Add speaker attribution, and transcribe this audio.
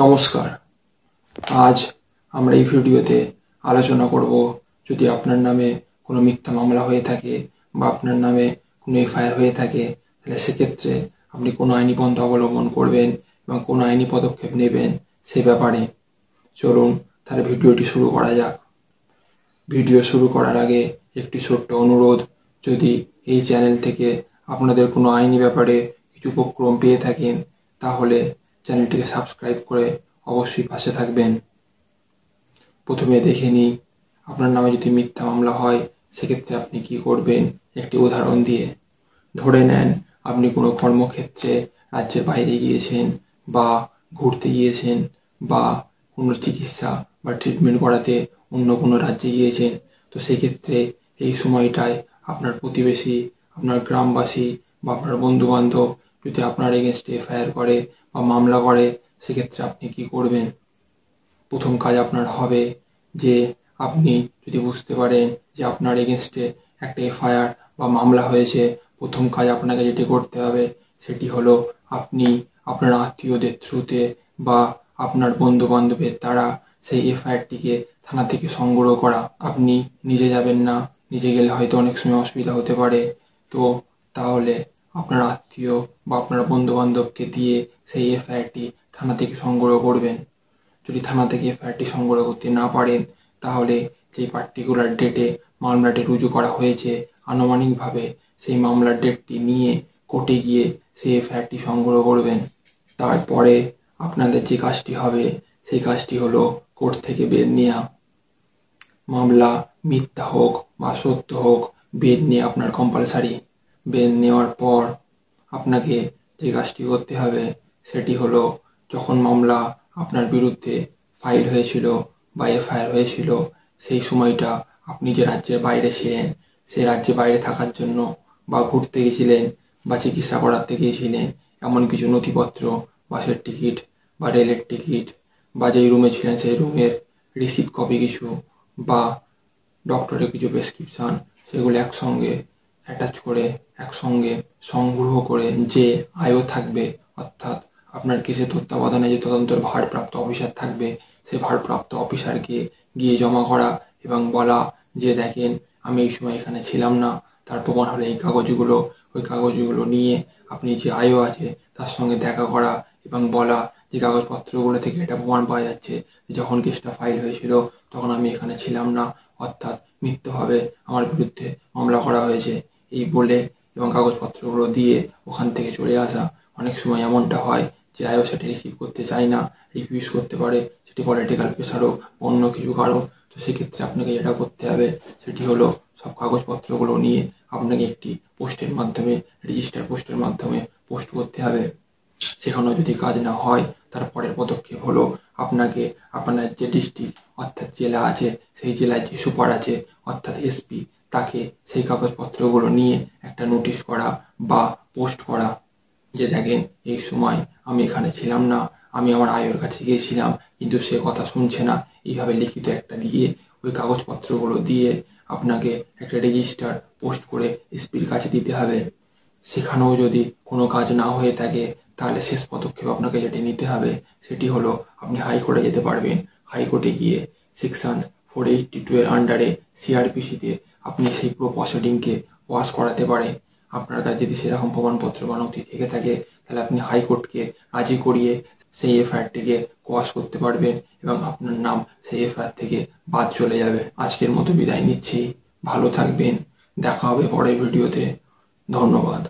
Speaker 1: নমস্কার। আজ আমরা এই ভিডিওতে আলোচনা করব, যদি আপনার নামে কোনো মিথ্যা মামলা হয়ে থাকে বা আপনার নামে কোনো এফআইআর হয়ে থাকে, তাহলে সেক্ষেত্রে আপনি কোনো আইনি পন্থা অবলম্বন করবেন এবং কোনো আইনি পদক্ষেপ নেবেন সে ব্যাপারে। চলুন তাহলে ভিডিওটি শুরু করা যাক। ভিডিও শুরু করার আগে একটি ছোট্ট অনুরোধ, যদি এই চ্যানেল থেকে আপনাদের কোনো আইনি ব্যাপারে কিছু উপক্রম পেয়ে থাকেন তাহলে চ্যানেলটিকে সাবস্ক্রাইব করে অবশ্যই পাশে থাকবেন। প্রথমে দেখে নিই, আপনার নামে যদি মিথ্যা মামলা হয় সেক্ষেত্রে আপনি কি করবেন একটি উদাহরণ দিয়ে। ধরে নেন আপনি কোনো কর্মক্ষেত্রে রাজ্যের বাইরে গিয়েছেন বা ঘুরতে গিয়েছেন বা কোনো চিকিৎসা বা ট্রিটমেন্ট করাতে অন্য কোনো রাজ্যে গিয়েছেন। তো সেক্ষেত্রে এই সময়টায় আপনার প্রতিবেশী, আপনার গ্রামবাসী বা আপনার বন্ধুবান্ধব যদি আপনার এগেনস্টে এফআইআর করে বা মামলা করে, সেক্ষেত্রে আপনি কি করবেন? প্রথম কাজ আপনার হবে যে আপনি যদি বুঝতে পারেন যে আপনার এগেনস্টে একটা এফআইআর বা মামলা হয়েছে, প্রথম কাজ আপনাকে যেটি করতে হবে সেটি হলো আপনি আপনার আত্মীয়দের থ্রুতে বা আপনার বন্ধু বান্ধবের দ্বারা সেই এফআইআরটিকে থানা থেকে সংগ্রহ করা। আপনি নিজে যাবেন না, নিজে গেলে হয়তো অনেক সময় অসুবিধা হতে পারে। তো তাহলে আপনার আত্মীয় বা আপনার বন্ধু বান্ধবকে দিয়ে সেই এফআইআরটি থানা থেকে সংগ্রহ করবেন। যদি থানা থেকে এফআইআরটি সংগ্রহ করতে না পারেন তাহলে যেই পার্টিকুলার ডেটে মামলাটি রুজু করা হয়েছে আনুমানিকভাবে সেই মামলার ডেটটি নিয়ে কোর্টে গিয়ে সেই এফআইআরটি সংগ্রহ করবেন। তারপরে আপনাদের যে কাজটি হবে সেই কাজটি হলো কোর্ট থেকে বেল নেওয়া। মামলা মিথ্যা হোক বা সত্য হোক, বেল নেওয়া আপনার কম্পালসারি। বেল নেওয়ার পর আপনাকে যে কাজটি করতে হবে সেটি হলো, যখন মামলা আপনার বিরুদ্ধে ফাইল হয়েছিল বা এফআইআর হয়েছিল সেই সময়টা আপনি যে রাজ্যের বাইরে ছিলেন, সেই রাজ্যের বাইরে থাকার জন্য বা ঘুরতে গেছিলেন বা চিকিৎসা করাতে গিয়েছিলেন এমন কিছু নথিপত্র, বাসের টিকিট বা রেলের টিকিট বা যেই রুমে ছিলেন সেই রুমের রিসিপ্ট কপি কিছু বা ডক্টরের কিছু প্রেসক্রিপশান, সেগুলো একসঙ্গে অ্যাটাচ করে একসঙ্গে সংগ্রহ করে যে আয়ও থাকবে, অর্থাৎ আপনার কেসের তত্ত্বাবধানে যে তদন্তের ভারপ্রাপ্ত অফিসার থাকবে সেই ভারপ্রাপ্ত অফিসারকে গিয়ে জমা করা এবং বলা যে দেখেন আমি এই সময় এখানে ছিলাম না, তার প্রমাণ হলো এই কাগজগুলো। ওই কাগজগুলো নিয়ে আপনি যে আয়ও আছে তার সঙ্গে দেখা করা এবং বলা যে কাগজপত্রগুলো থেকে এটা প্রমাণ পাওয়া যাচ্ছে যখন কেসটা ফাইল হয়েছিল তখন আমি এখানে ছিলাম না, অর্থাৎ মিথ্যাভাবে আমার বিরুদ্ধে মামলা করা হয়েছে, এই বলে এবং কাগজপত্রগুলো দিয়ে ওখান থেকে চলে আসা। অনেক সময় এমনটা হয় যে আইও সেটি রিসিভ করতে চায় না, রিফিউজ করতে পারে, সেটি পলিটিক্যাল প্রেশার হোক অন্য কিছু কারণ। তো সেক্ষেত্রে আপনাকে যেটা করতে হবে সেটি হলো সব কাগজপত্রগুলো নিয়ে আপনাকে একটি পোস্টের মাধ্যমে, রেজিস্টার পোস্টের মাধ্যমে পোস্ট করতে হবে। সেখানেও যদি কাজ না হয় তারপরের পদক্ষেপ হলো আপনাকে আপনার যে ডিস্ট্রিক্ট অর্থাৎ জেলা আছে সেই জেলায় যে সুপার আছে অর্থাৎ এসপি, তাকে সেই কাগজপত্রগুলো নিয়ে একটা নোটিশ করা বা পোস্ট করা যে দেখেন এই সময় আমি এখানে ছিলাম না, আমি আমার আয়ের কাছে গিয়েছিলাম কিন্তু সে কথা শুনছে না, এইভাবে লিখিত একটা দিয়ে ওই কাগজপত্রগুলো দিয়ে আপনাকে একটা রেজিস্টার পোস্ট করে এসপির কাছে দিতে হবে। সেখানেও যদি কোনো কাজ না হয়ে থাকে তাহলে শেষ পদক্ষেপ আপনাকে যেটি নিতে হবে সেটি হলো আপনি হাইকোর্টে যেতে পারবেন। হাইকোর্টে গিয়ে সেকশন 482 এর আন্ডারে সিআরপিসিতে আপনি সেই পুরো প্রসিডিংকে ওয়াশ করাতে পারেন। আপনার কাছে যদি সেরকম প্রমাণপত্র বা নথি থেকে থাকে তাহলে আপনি হাইকোর্টকে রাজি করিয়ে সেই এফআইআরটিকে কোয়াশ করতে পারবেন এবং আপনার নাম সেই এফআইআর থেকে বাদ চলে যাবে। আজকের মতো বিদায় নিচ্ছি, ভালো থাকবেন, দেখা হবে পরের ভিডিওতে। ধন্যবাদ।